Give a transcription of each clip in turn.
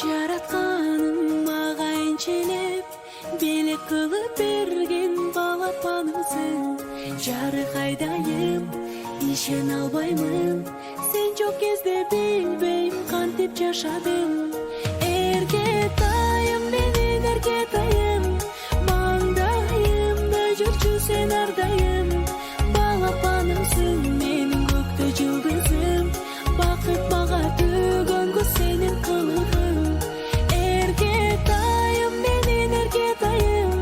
Жаратканың мага энчелеп белек кылып берген балапанымсың. Жарык айдайым, ишен албаймын. Сен жок кезде билбейм кантип жашадым. Эркетайым, менин эркетайым, маңдайымда жүрчү сен ардайым. Балапанымсың, менин көктө жылдызым. Бакыт мага төгөнгө сенин кылыгың. Эркетайым, менин эркетайым,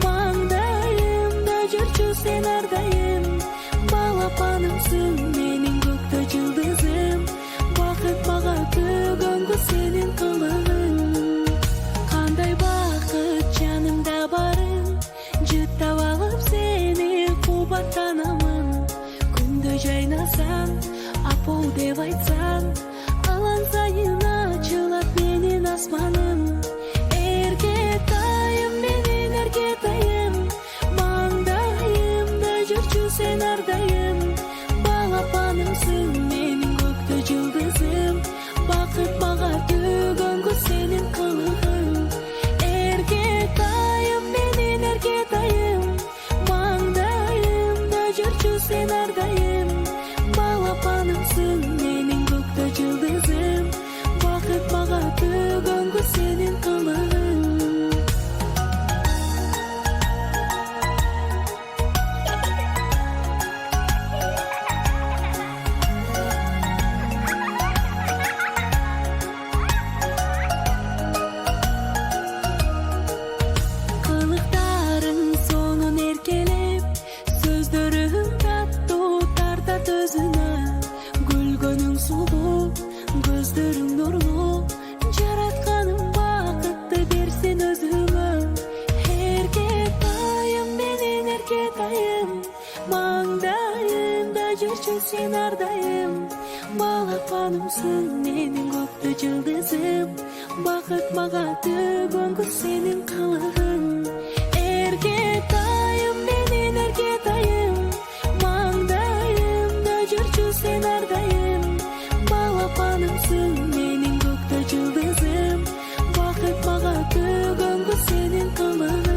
маңдайымда жүрчү сен ардайым. Балапанымсың, менин көктө жылдызым. Бакыт мага төгөнгө сенин кылыгың. Кандай бакыт жанымда барын, жыттап алып сени кубаттанамын. Күндө жайнасаң, апол деп айтсаң, алан сайын ачылат менин асманым. Эркетайым, менин эркетайым, маңдайымда жүрчү сен ардайым. Балапанымсың, менин көктө жылдызым. Бакыт мага төгөнгө сенин кылыгың. Эркетайым, менин эркетайым, маңдайымда жүрчү сен ардайым. Балапанымсың, менин көктө жылдызым. Бакыт мага төгөнгө сенин кылыгың. Кылыктарың сонун эркелеп, сөздөрүң таттуу тартат өзүнө. Күлгөнүң сулуу, көздөрүң нурлуу, жаратканың бакытты берсин өзүңө. Эркетайым, менин эркетайым, маңдайымда жүрчү сен ардайым. Балапанымсың, менин көктө жылдызым. Бакыт мага төгөнгө сенин кылыгың. Эркетайым, менин эркетайым, маңдайымда жүрчү сен ардайым. Балапанымсың, менин көктө жылдызым. Бакыт мага төгөнгө сенин кылыгың.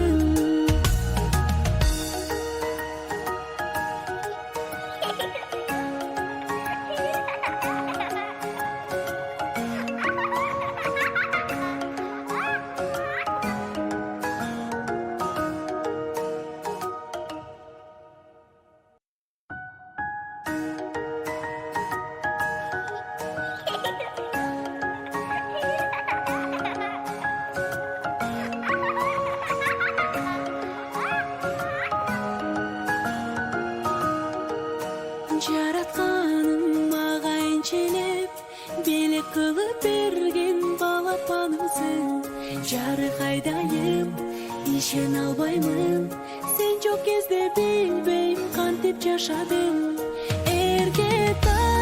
Жаратканың мага энчелеп белек кылып берген балапанымсың. Жарык айдайым, ишен албаймын. Сен жок кезде билбейм кантип жашадым. Эркетай